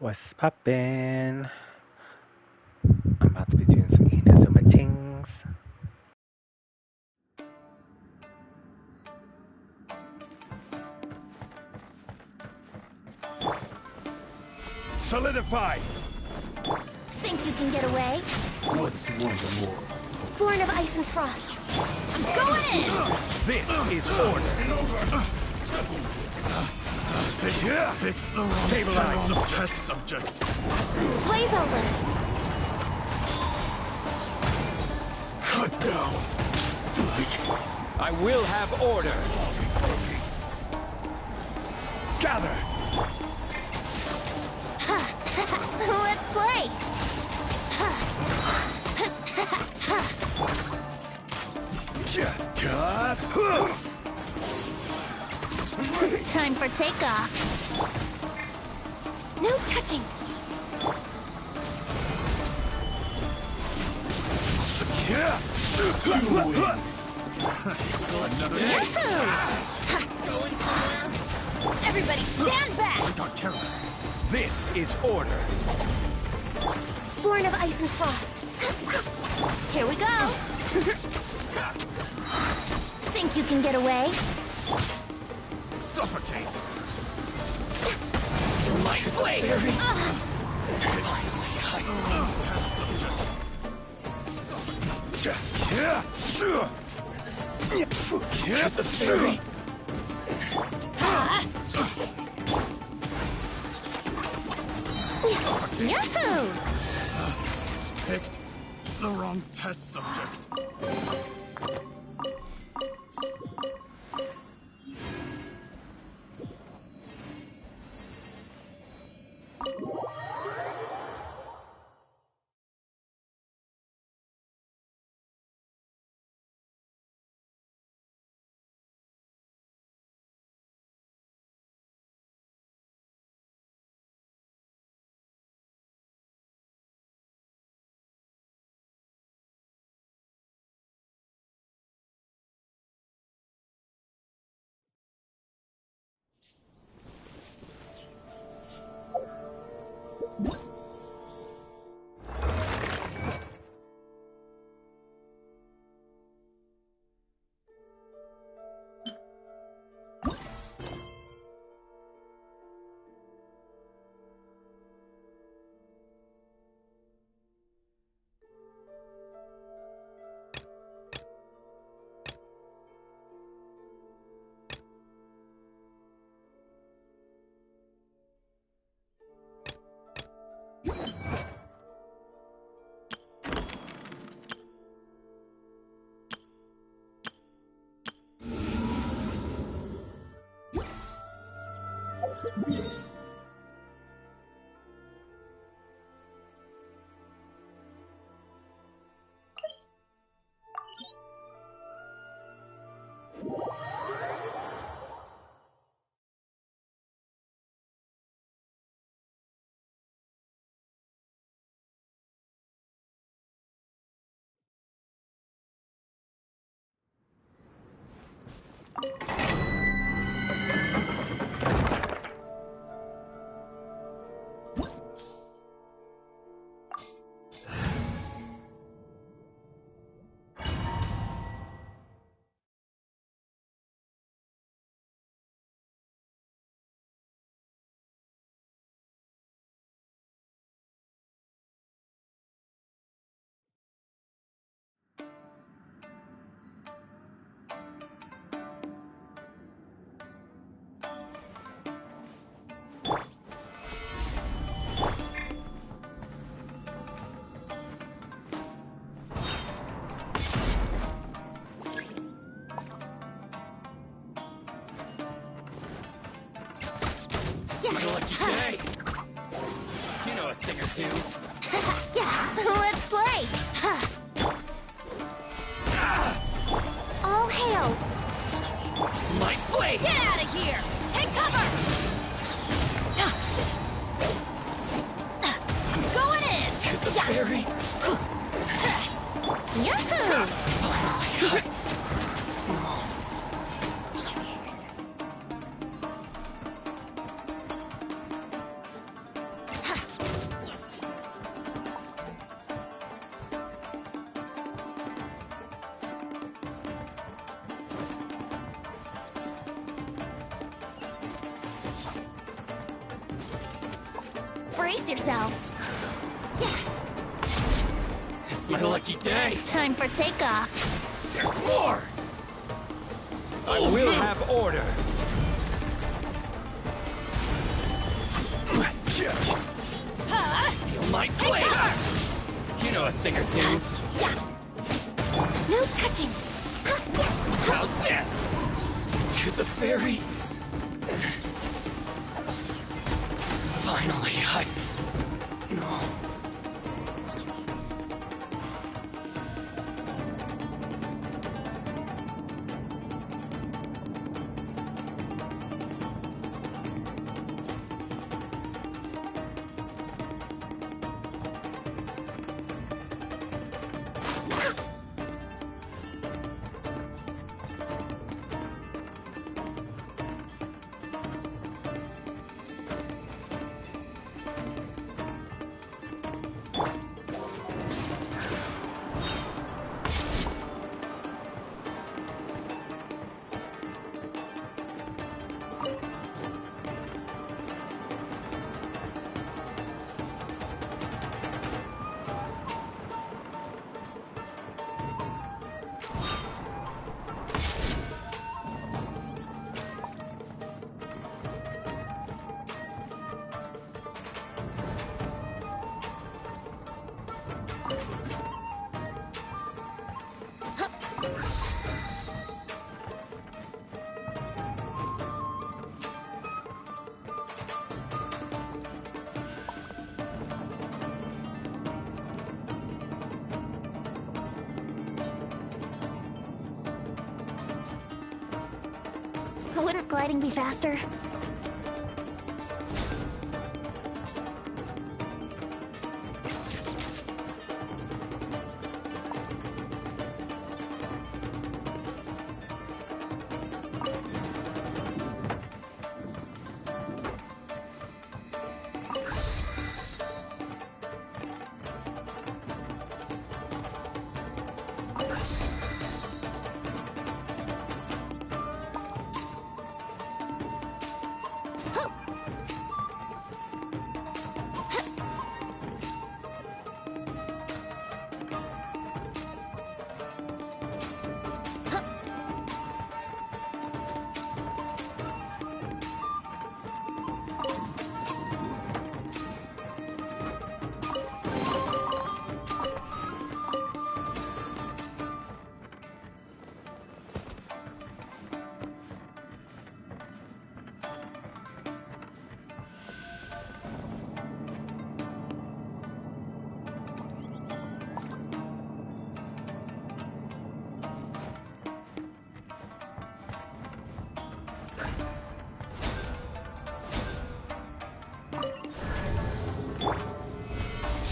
What's poppin'? I'm about to be doing some Inazuma Tingzzz. Solidify! Think you can get away? What's one more? Born of ice and frost. I'm going in! This is order! Stabilize! Test subject! Blaze over! Cut down! I will have order! Gather! Let's play! Time for takeoff. No touching. Going somewhere? Everybody stand back! This is order! Born of ice and frost. Here we go. Think you can get away? Suffocate! My blade! The fury! Yahoo! Picked the wrong test subject. Yeah. Lucky day! You know a thing or two. Yeah, let's play! All hail! My blade! Get out of here! Take cover! I'm going in! To the fairy! Yahoo! Brace yourselves. Yeah, It's my lucky day. time for takeoff. There's more! I will have order. Feel my blade! You know a thing or two. Yeah. No touching. How's this? To the ferry? Finally, No. Wouldn't gliding be faster?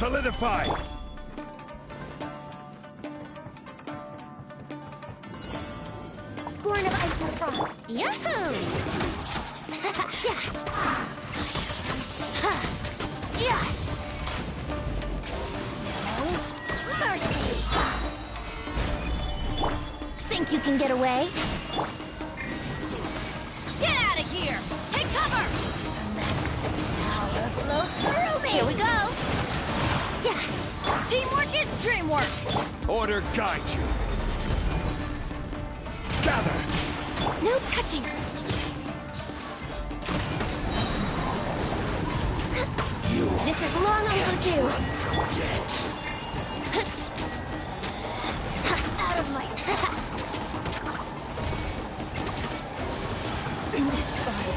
Solidify! Born of ice and frost. Yahoo! Yeah. Yeah. No mercy. Think you can get away? Get out of here! Take cover! The magic's power flows through me! Here we go! Yeah! Teamwork is dreamwork! Order guide you. Gather! No touching! This is long overdue! Out of my sight! This body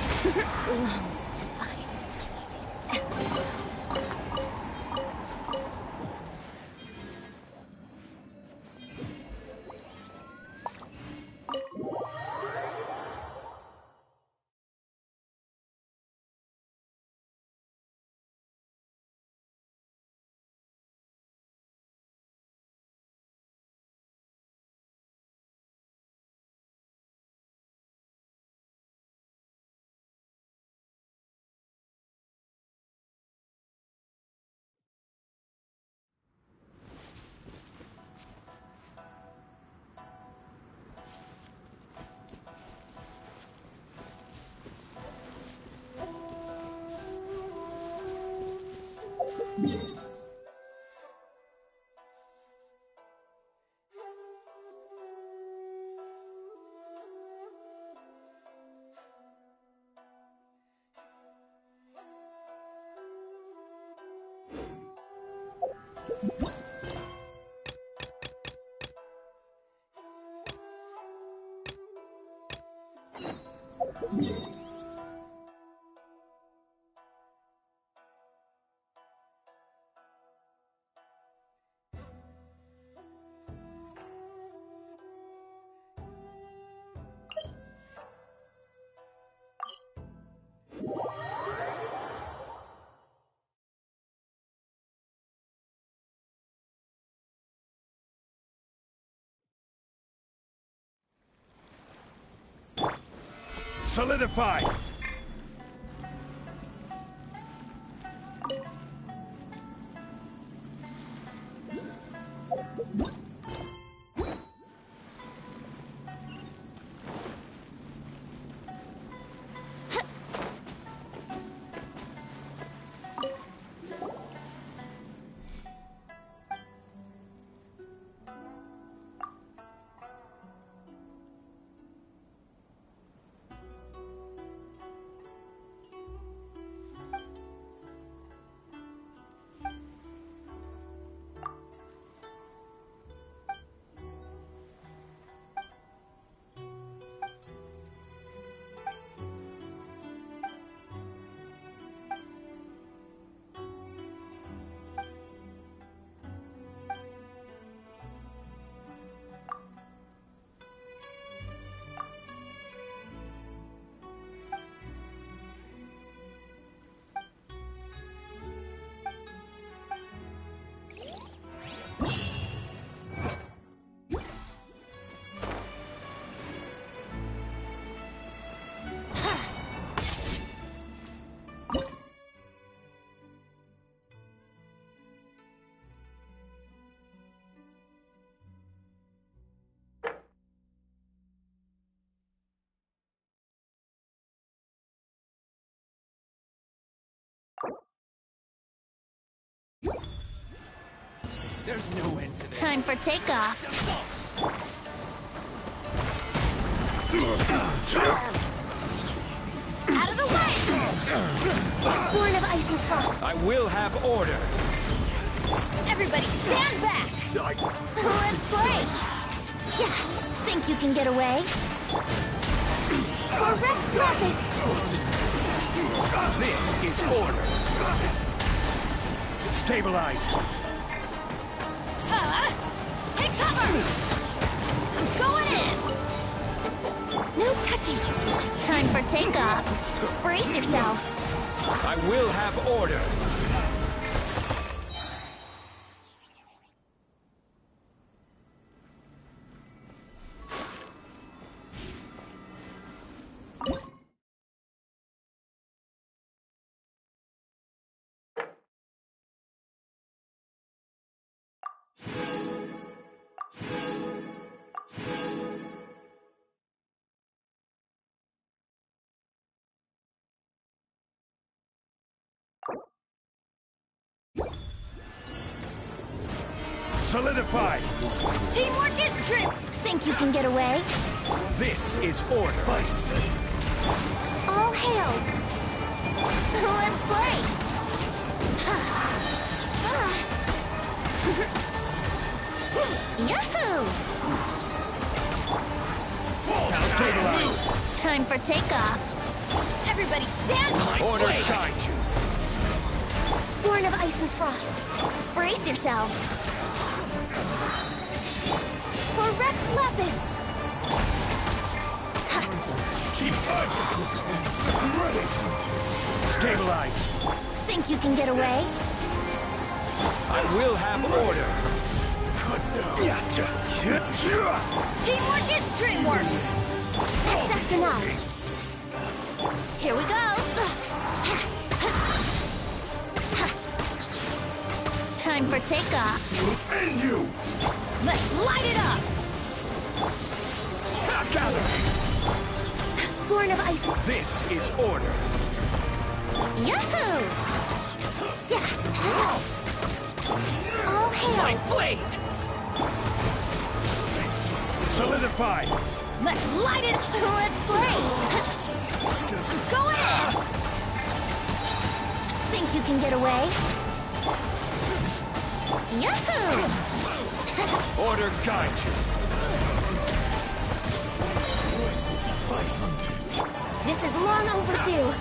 belongs to ice and snow. Solidify! There's no end to this. Time for takeoff. Out of the way! Born of ice and frost. I will have order. Everybody stand back! Let's play! Yeah, think you can get away? For Rex Lapis! This is order. Stabilize. Take cover! I'm going in! No touching! Time for takeoff. Brace yourselves. I will have order. Solidify! Teamwork is dream! Think you can get away? This is order. All hail! Let's play! Yahoo! Stabilize. Time for takeoff. Everybody stand! Order guide you. Born of ice and frost. Brace yourselves. For Rex Lapis! Stabilize. Think you can get away? I will have order. Teamwork is dreamwork! Access denied. Here we go! Time for takeoff. End you. Let's light it up! Gather. Born of ice. This is order. Yahoo! Yeah. All hail! Blade. Solidify. Let's light it! Let's play! I'm going in! Think you can get away? Yahoo! Order guide you. This is long overdue.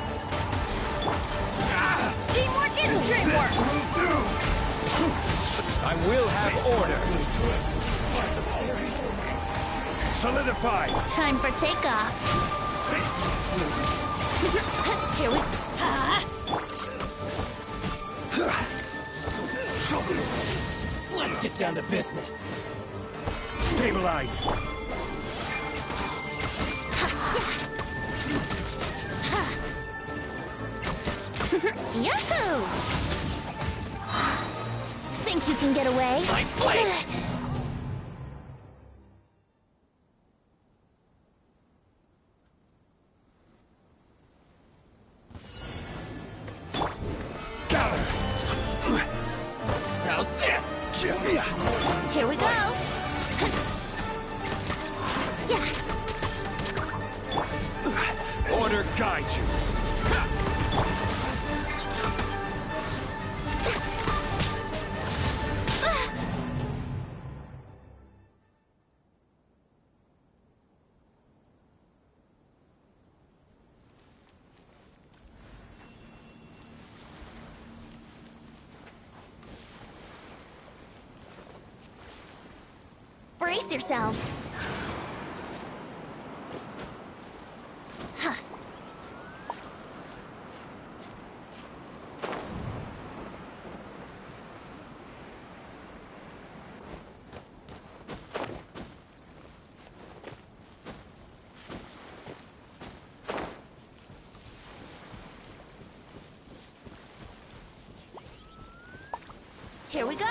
Teamwork is dreamwork. I will have order. Solidify. Time for takeoff. Here we Let's get down to business. Stabilize. Yahoo! Think you can get away? My blade. How's this? Here we go. Yeah. Order guide you. Brace yourselves. Huh. Here we go.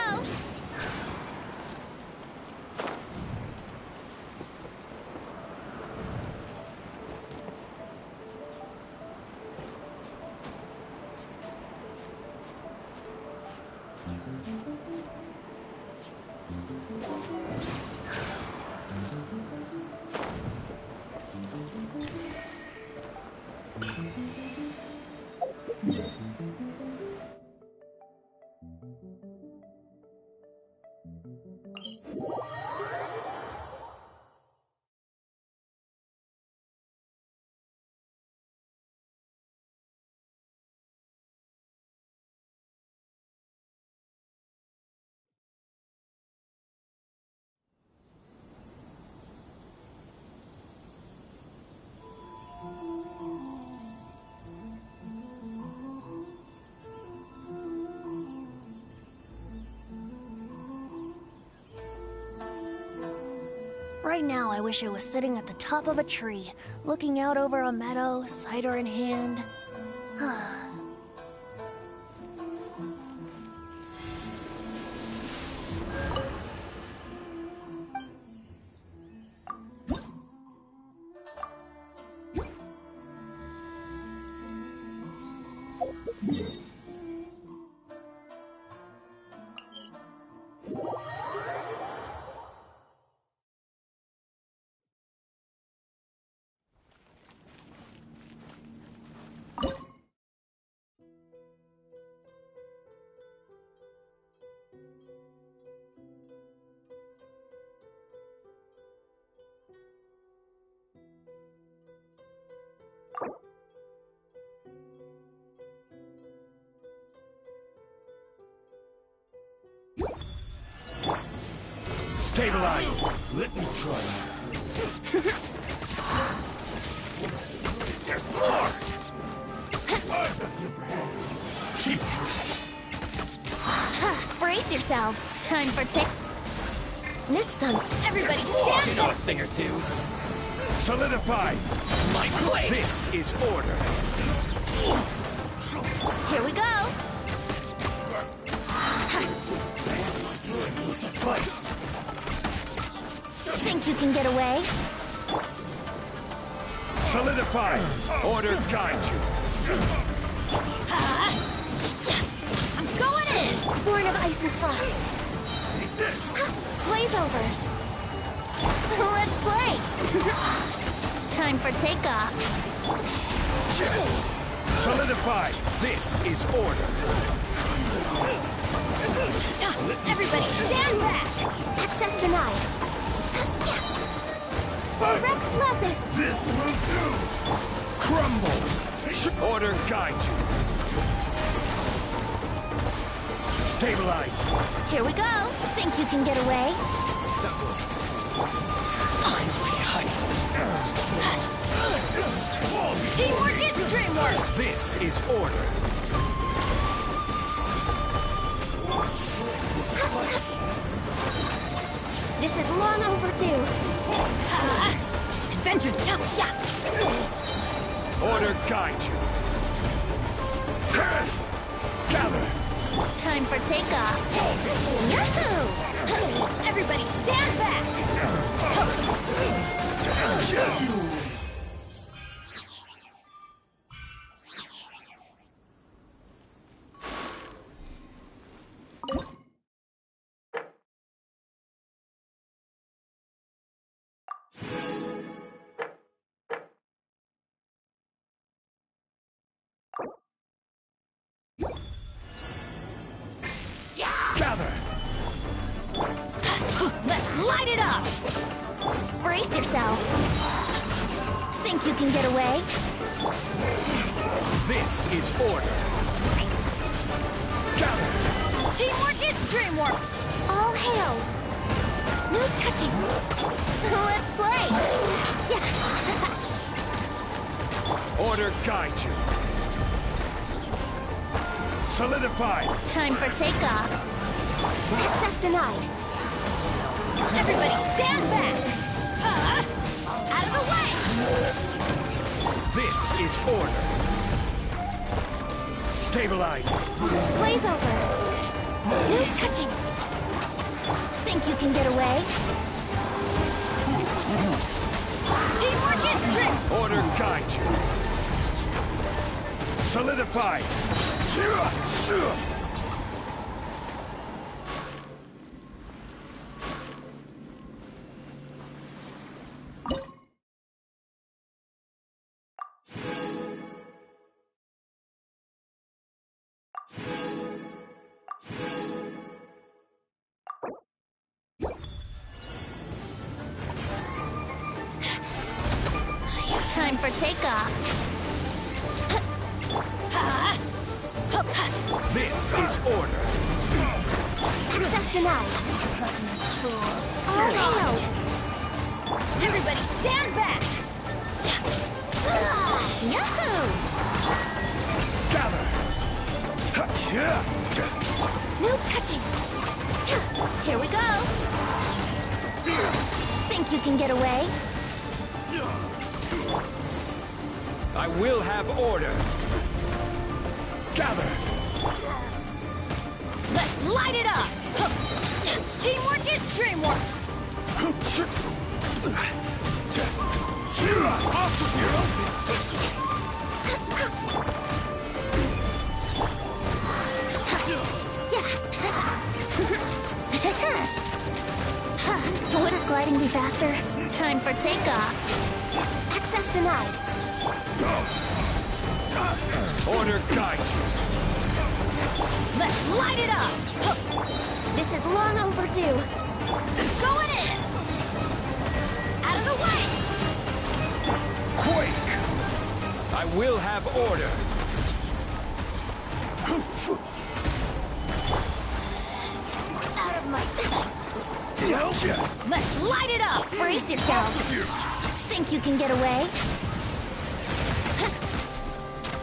Right now, I wish I was sitting at the top of a tree, looking out over a meadow, cider in hand. Stabilize. Let me try. There's more. Keep. Brace yourselves. Time for Next time, everybody stand You know a thing or two. Solidify. My blade. This is order. Here we go. Suffice. Think you can get away? Solidify. Order guide you. I'm going in. Born of ice and frost. Blaze over. Let's play. Time for takeoff. Solidify. This is order. Everybody stand back. Access denied. For Rex Lapis. This will do. Crumble. Order guide you. Stabilize. Here we go. Think you can get away? Teamwork is dreamwork. This is order. This is long overdue. Adventure tough, yeah. Order guide you. Gather. Time for takeoff. Yahoo! Everybody stand back. Gather. Let's light it up! Brace yourself. Think you can get away? This is order. Gather. Teamwork is dreamwork! All hail! No touching! Let's play! Yeah! Order guide you. Solidify. Time for takeoff. Access denied. Everybody stand back! Out of the way! This is order. Stabilize. Blaze over. No touching. Think you can get away? Teamwork is dream! Order guide you. Solidify. Time for takeoff. This is order. Access denied. All hail! Everybody stand back! Yahoo! Gather. No touching! Here we go! Think you can get away? I will have order. Gather. Let's light it up! Teamwork is dreamwork! Off with you. Wouldn't gliding be faster? Time for takeoff. Access denied. Order guide you. Let's light it up! This is long overdue. Going in! Out of the way! Quake. I will have order. Out of my sight! Let's light it up! Brace yourself! Think you can get away?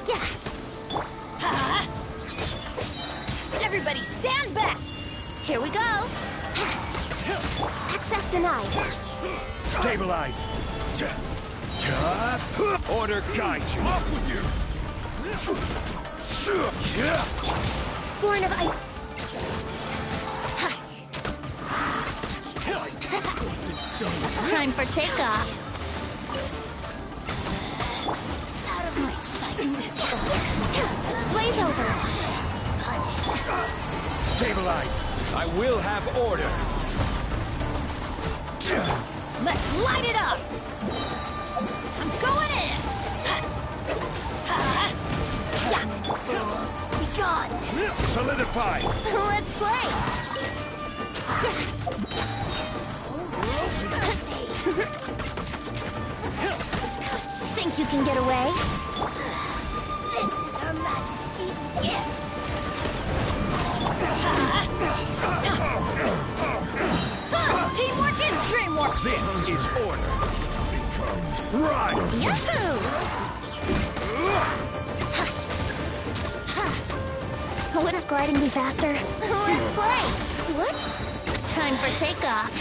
Yeah! Everybody stand back! Here we go! Access denied. Stabilize. Order guide you. Off with you. Born of ice. Time for takeoff. Out of my sight. Blaze over. Punish. Stabilize. I will have order. Let's light it up. I'm going in. Yeah. Be gone. Solidify. Let's play. Think you can get away? Teamwork is dreamwork! This is order. Run! Yahoo! Wouldn't gliding be faster? Let's play! What? Time for takeoff.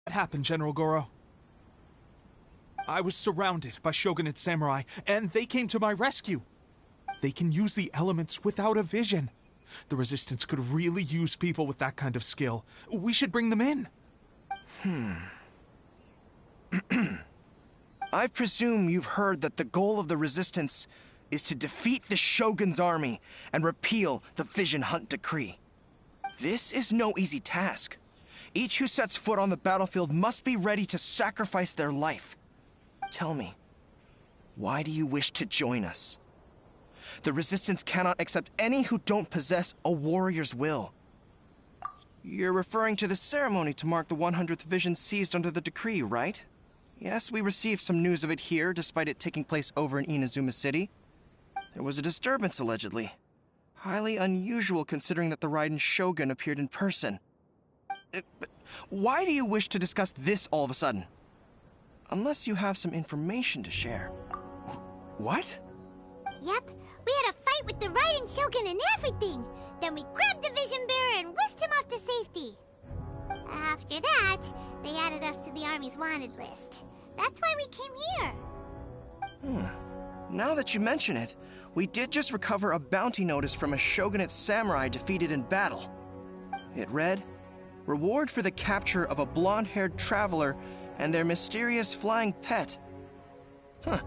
What happened, General Goro? I was surrounded by Shogunate samurai, and they came to my rescue. They can use the elements without a vision. The Resistance could really use people with that kind of skill. We should bring them in. I presume you've heard that the goal of the Resistance is to defeat the Shogun's army and repeal the Vision Hunt Decree. This is no easy task. Each who sets foot on the battlefield must be ready to sacrifice their life. Tell me, why do you wish to join us? The Resistance cannot accept any who don't possess a warrior's will. You're referring to the ceremony to mark the 100th Vision seized under the decree, right? Yes, we received some news of it here, despite it taking place over in Inazuma City. There was a disturbance, allegedly. Highly unusual considering that the Raiden Shogun appeared in person. But why do you wish to discuss this all of a sudden? Unless you have some information to share. What? Yep, we had a fight with the Raiden Shogun and everything. Then we grabbed the Vision Bearer and whisked him off to safety. After that, they added us to the Army's wanted list. That's why we came here. Now that you mention it, we did just recover a bounty notice from a Shogunate samurai defeated in battle. It read, "Reward for the capture of a blonde-haired traveler and their mysterious flying pet." Huh.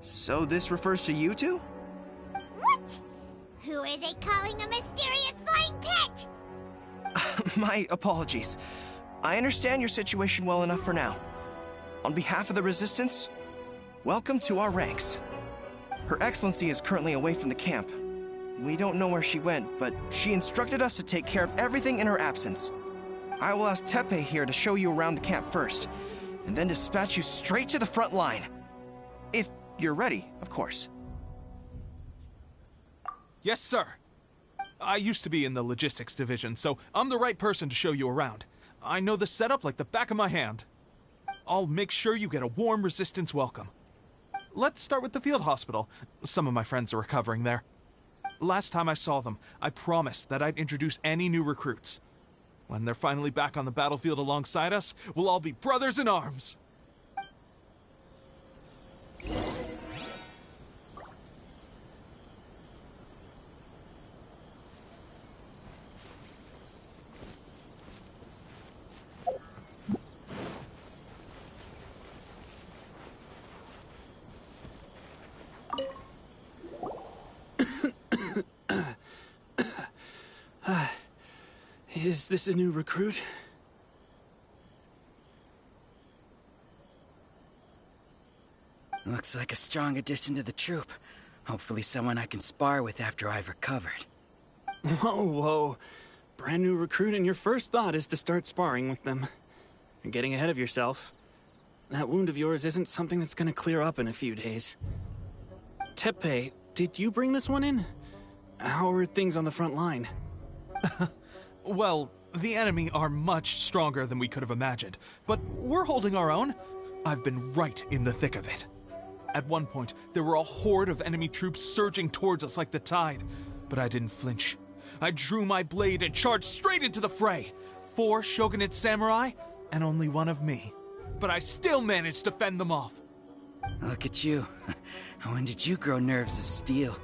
So this refers to you two? What? Who are they calling a mysterious flying pet? My apologies. I understand your situation well enough for now. On behalf of the Resistance, welcome to our ranks. Her Excellency is currently away from the camp. We don't know where she went, but she instructed us to take care of everything in her absence. I will ask Teppei here to show you around the camp first, and then dispatch you straight to the front line. If you're ready, of course. Yes, sir. I used to be in the logistics division, so I'm the right person to show you around. I know the setup like the back of my hand. I'll make sure you get a warm Resistance welcome. Let's start with the field hospital. Some of my friends are recovering there. Last time I saw them, I promised that I'd introduce any new recruits. When they're finally back on the battlefield alongside us, we'll all be brothers in arms. Is this a new recruit? Looks like a strong addition to the troop. Hopefully someone I can spar with after I've recovered. Whoa. Brand new recruit and your first thought is to start sparring with them. You're getting ahead of yourself. That wound of yours isn't something that's gonna clear up in a few days. Teppei, did you bring this one in? How are things on the front line? Well, the enemy are much stronger than we could have imagined, but we're holding our own. I've been right in the thick of it. At one point, there were a horde of enemy troops surging towards us like the tide, but I didn't flinch. I drew my blade and charged straight into the fray. 4 Shogunate samurai, and only one of me. But I still managed to fend them off. Look at you. When did you grow nerves of steel?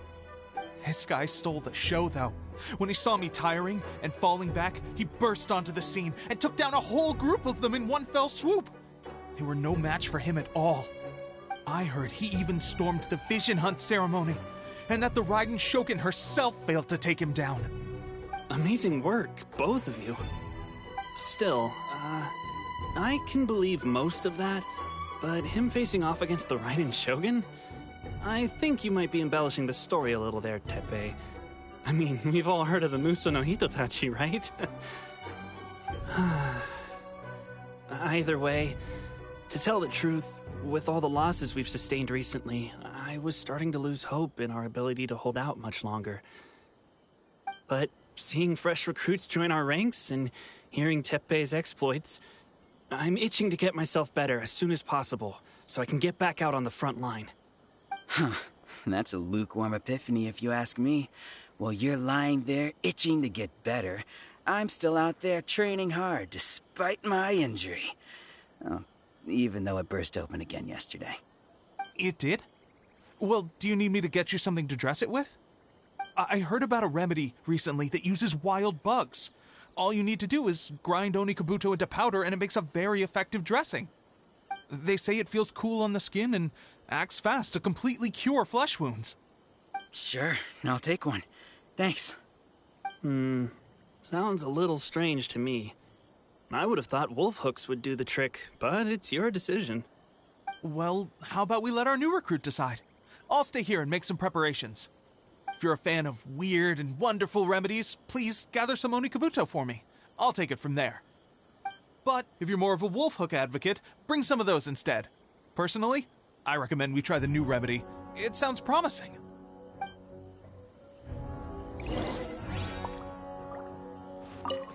This guy stole the show, though. When he saw me tiring and falling back, he burst onto the scene and took down a whole group of them in one fell swoop. They were no match for him at all. I heard he even stormed the Vision Hunt ceremony, and that the Raiden Shogun herself failed to take him down. Amazing work, both of you. Still, I can believe most of that, but him facing off against the Raiden Shogun? I think you might be embellishing the story a little there, Teppei. I mean, we've all heard of the Muso no Hitotachi, right? Either way, to tell the truth, with all the losses we've sustained recently, I was starting to lose hope in our ability to hold out much longer. But seeing fresh recruits join our ranks and hearing Teppei's exploits, I'm itching to get myself better as soon as possible so I can get back out on the front line. Huh. That's a lukewarm epiphany if you ask me. While you're lying there itching to get better, I'm still out there training hard despite my injury. Oh, even though it burst open again yesterday. It did? Well, do you need me to get you something to dress it with? I heard about a remedy recently that uses wild bugs. All you need to do is grind Onikabuto into powder and it makes a very effective dressing. They say it feels cool on the skin and acts fast to completely cure flesh wounds. Sure, I'll take one. Thanks. Sounds a little strange to me. I would have thought wolf hooks would do the trick, but it's your decision. Well, how about we let our new recruit decide? I'll stay here and make some preparations. If you're a fan of weird and wonderful remedies, please gather some Onikabuto for me. I'll take it from there. But if you're more of a wolf hook advocate, bring some of those instead. Personally, I recommend we try the new remedy. It sounds promising.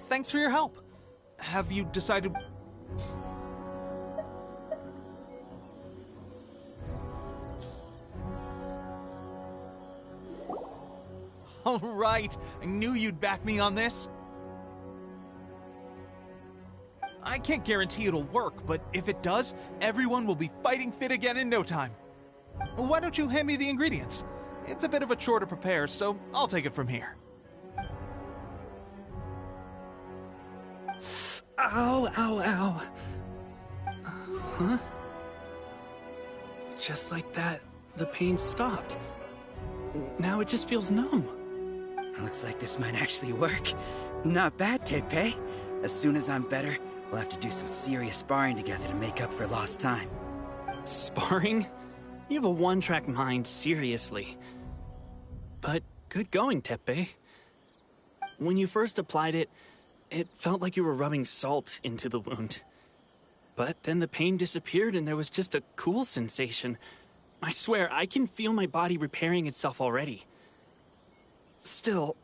Thanks for your help. Have you decided... All right, I knew you'd back me on this. I can't guarantee it'll work, but if it does, everyone will be fighting fit again in no time. Why don't you hand me the ingredients? It's a bit of a chore to prepare, so I'll take it from here. Ow, ow, ow. Huh? Just like that, the pain stopped. Now it just feels numb. Looks like this might actually work. Not bad, Tepe. As soon as I'm better, we'll have to do some serious sparring together to make up for lost time. Sparring? You have a one-track mind, seriously. But good going, Tepe. When you first applied it, it felt like you were rubbing salt into the wound. But then the pain disappeared and there was just a cool sensation. I swear, I can feel my body repairing itself already. Still,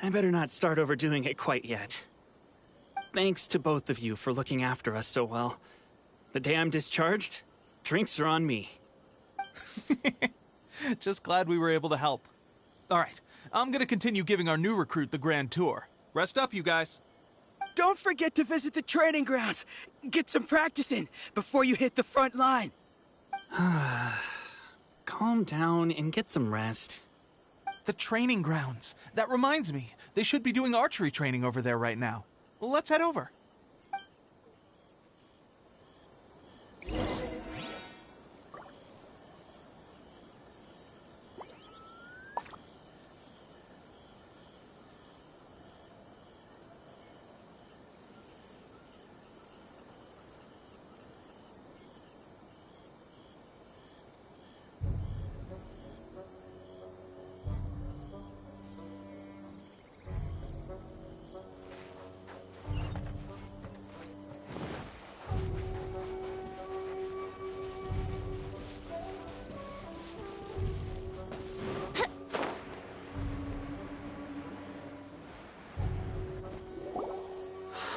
I better not start overdoing it quite yet. Thanks to both of you for looking after us so well. The day I'm discharged, drinks are on me. Just glad we were able to help. All right, I'm gonna continue giving our new recruit the grand tour. Rest up, you guys. Don't forget to visit the training grounds. Get some practice in before you hit the front line. Calm down and get some rest. The training grounds. That reminds me, they should be doing archery training over there right now. Let's head over.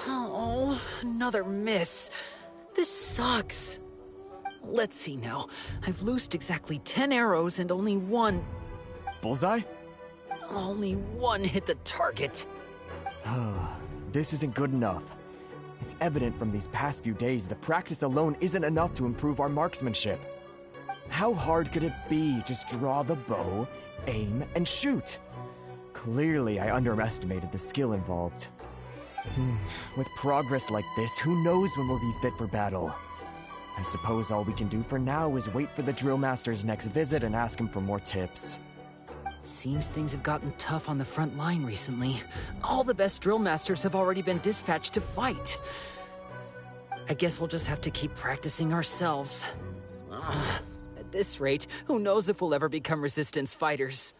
Oh, another miss. This sucks. Let's see now. I've loosed exactly 10 arrows and only one Bullseye? hit the target. This isn't good enough. It's evident from these past few days that practice alone isn't enough to improve our marksmanship. How hard could it be? Just draw the bow, aim, and shoot. Clearly, I underestimated the skill involved. With progress like this, who knows when we'll be fit for battle? I suppose all we can do for now is wait for the drill master's next visit and ask him for more tips. Seems things have gotten tough on the front line recently. All the best drill masters have already been dispatched to fight. I guess we'll just have to keep practicing ourselves. At this rate, who knows if we'll ever become resistance fighters.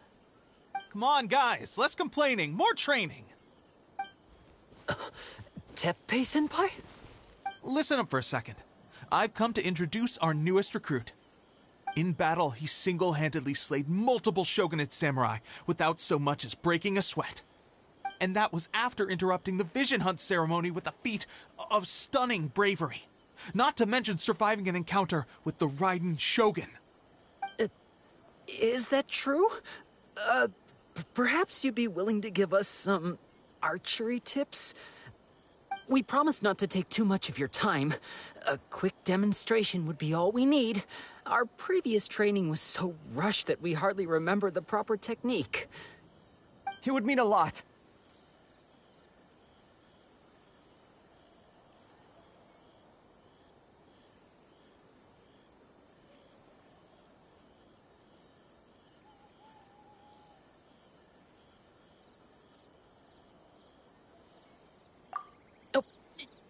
Come on, guys, less complaining, more training. Teppei-senpai? Listen up for a second. I've come to introduce our newest recruit. In battle, he single-handedly slayed multiple shogunate samurai without so much as breaking a sweat. And that was after interrupting the vision hunt ceremony with a feat of stunning bravery. Not to mention surviving an encounter with the Raiden Shogun. Is that true? Perhaps you'd be willing to give us some archery tips? We promise not to take too much of your time. A quick demonstration would be all we need. Our previous training was so rushed that we hardly remember the proper technique. It would mean a lot.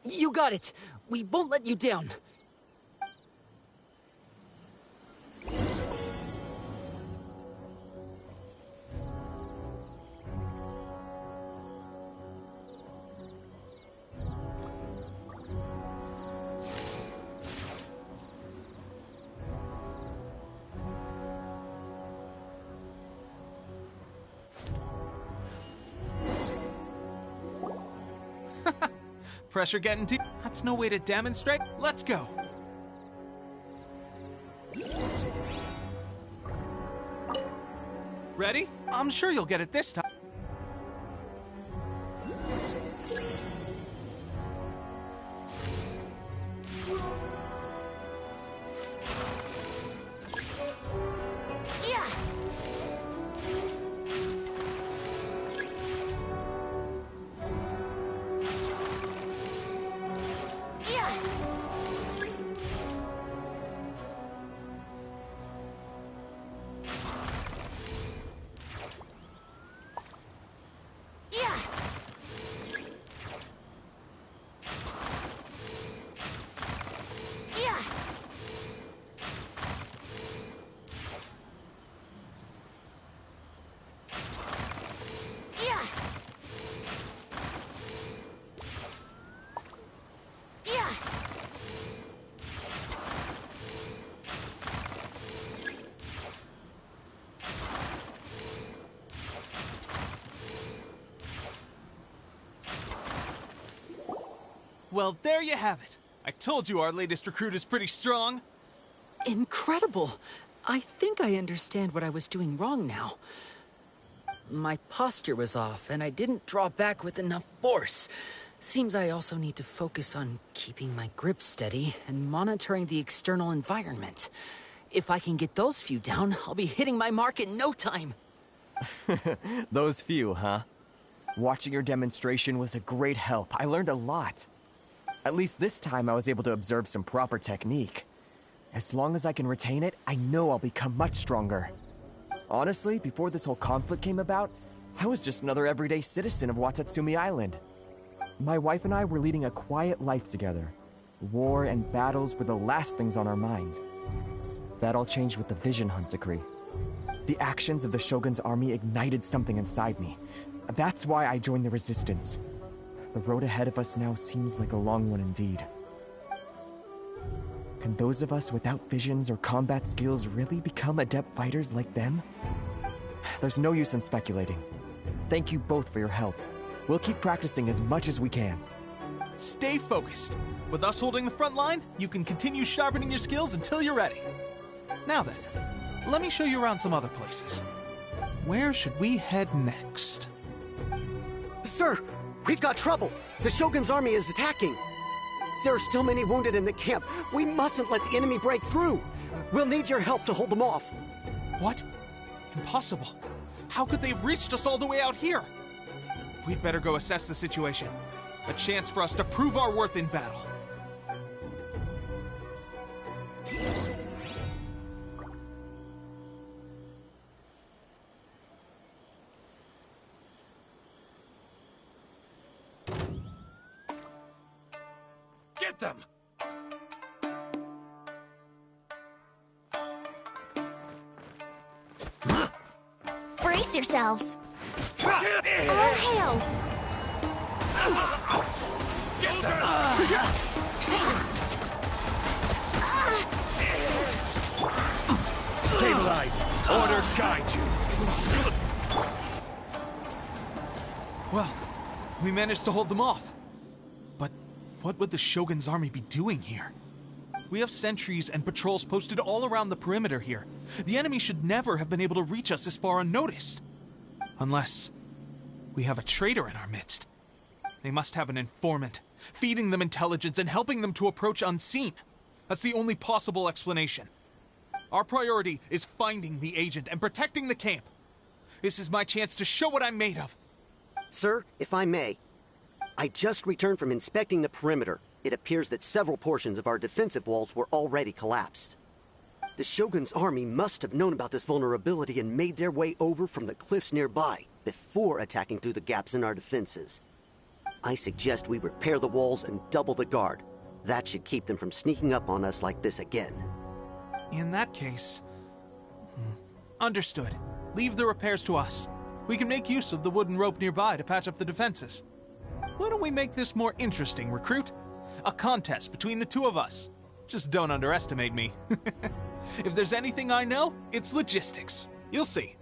You got it. We won't let you down. pressure getting to you? That's no way to demonstrate. Let's go. Ready? I'm sure you'll get it this time. Well, there you have it. I told you our latest recruit is pretty strong. Incredible! I think I understand what I was doing wrong now. My posture was off, and I didn't draw back with enough force. Seems I also need to focus on keeping my grip steady and monitoring the external environment. If I can get those few down, I'll be hitting my mark in no time. Those few, huh? Watching your demonstration was a great help. I learned a lot. At least this time I was able to observe some proper technique. As long as I can retain it, I know I'll become much stronger. Honestly, before this whole conflict came about, I was just another everyday citizen of Watatsumi Island. My wife and I were leading a quiet life together. War and battles were the last things on our mind. That all changed with the Vision Hunt decree. The actions of the Shogun's army ignited something inside me. That's why I joined the Resistance. The road ahead of us now seems like a long one indeed. Can those of us without visions or combat skills really become adept fighters like them? There's no use in speculating. Thank you both for your help. We'll keep practicing as much as we can. Stay focused. With us holding the front line, you can continue sharpening your skills until you're ready. Now then, let me show you around some other places. Where should we head next? Sir, we've got trouble. The Shogun's army is attacking. There are still many wounded in the camp. We mustn't let the enemy break through. We'll need your help to hold them off. What? Impossible. How could they have reached us all the way out here? We'd better go assess the situation. A chance for us to prove our worth in battle. Get them! Brace yourselves. All hail! Get them! Stabilize! Order guide you! Well, we managed to hold them off. But what would the Shogun's army be doing here? We have sentries and patrols posted all around the perimeter here. The enemy should never have been able to reach us this far unnoticed. Unless we have a traitor in our midst. They must have an informant, feeding them intelligence and helping them to approach unseen. That's the only possible explanation. Our priority is finding the agent and protecting the camp. This is my chance to show what I'm made of. Sir, if I may, I just returned from inspecting the perimeter. It appears that several portions of our defensive walls were already collapsed. The Shogun's army must have known about this vulnerability and made their way over from the cliffs nearby before attacking through the gaps in our defenses. I suggest we repair the walls and double the guard. That should keep them from sneaking up on us like this again. In that case... Understood. Leave the repairs to us. We can make use of the wooden rope nearby to patch up the defenses. Why don't we make this more interesting, recruit? A contest between the two of us. Just don't underestimate me. If there's anything I know, it's logistics. You'll see.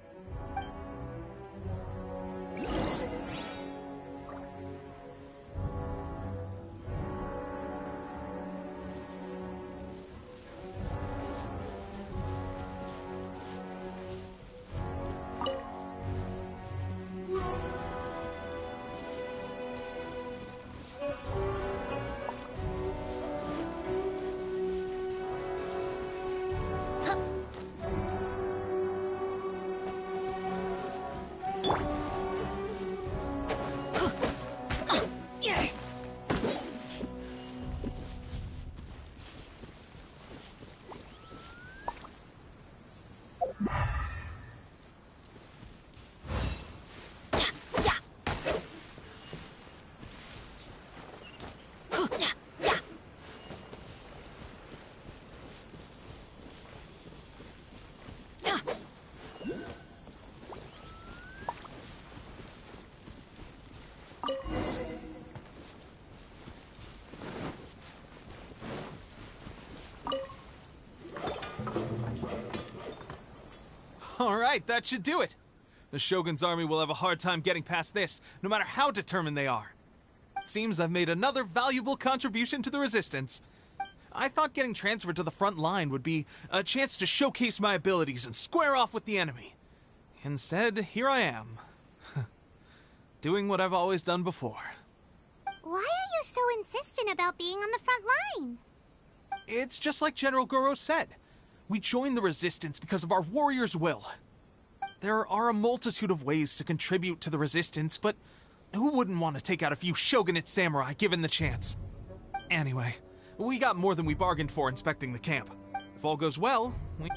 All right, that should do it. The Shogun's army will have a hard time getting past this, no matter how determined they are. It seems I've made another valuable contribution to the Resistance. I thought getting transferred to the front line would be a chance to showcase my abilities and square off with the enemy. Instead, here I am. Doing what I've always done before. Why are you so insistent about being on the front line? It's just like General Goro said. We joined the Resistance because of our warriors' will. There are a multitude of ways to contribute to the Resistance, but who wouldn't want to take out a few shogunate samurai given the chance? Anyway, we got more than we bargained for inspecting the camp. If all goes well, we...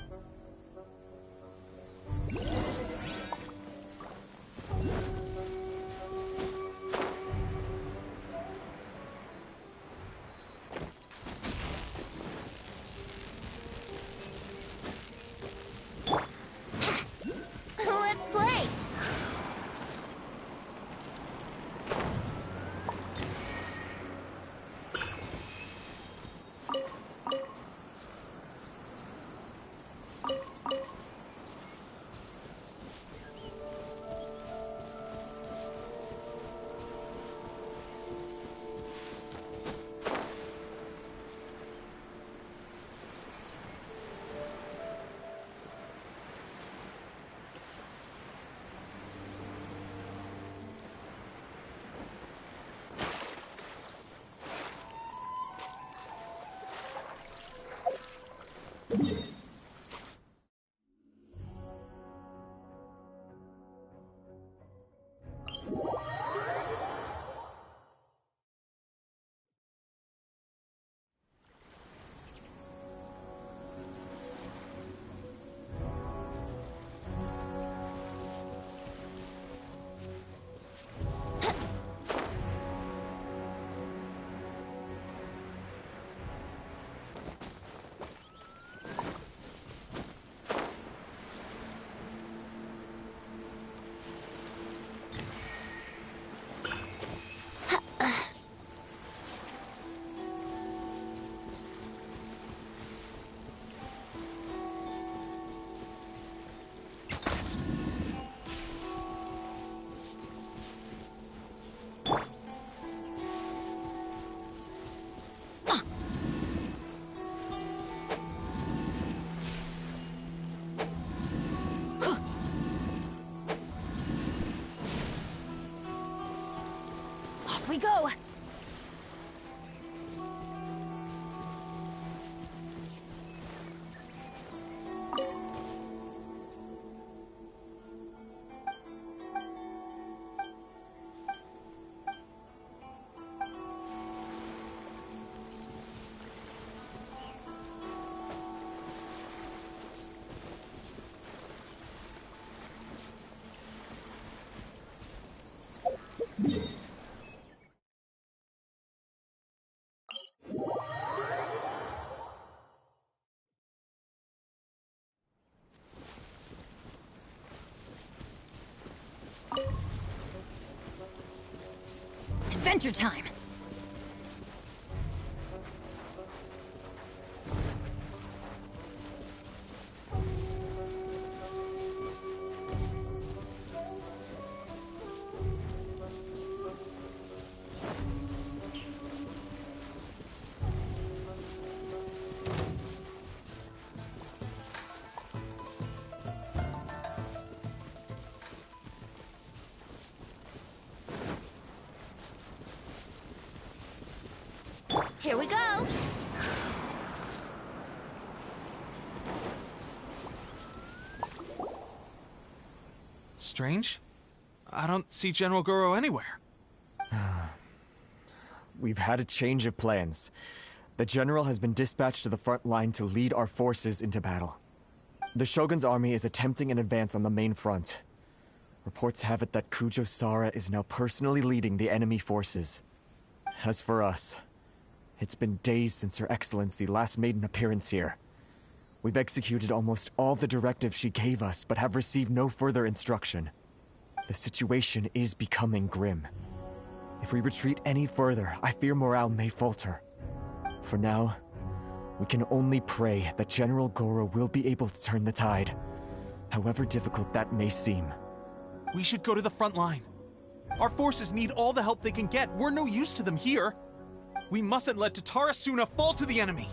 Let's play! Off we go! Adventure time! Here we go! Strange? I don't see General Goro anywhere. We've had a change of plans. The General has been dispatched to the front line to lead our forces into battle. The Shogun's army is attempting an advance on the main front. Reports have it that Kujo Sara is now personally leading the enemy forces. As for us, it's been days since Her Excellency last made an appearance here. We've executed almost all the directives she gave us, but have received no further instruction. The situation is becoming grim. If we retreat any further, I fear morale may falter. For now, we can only pray that General Goro will be able to turn the tide, however difficult that may seem. We should go to the front line. Our forces need all the help they can get. We're no use to them here. We mustn't let Tatarasuna fall to the enemy.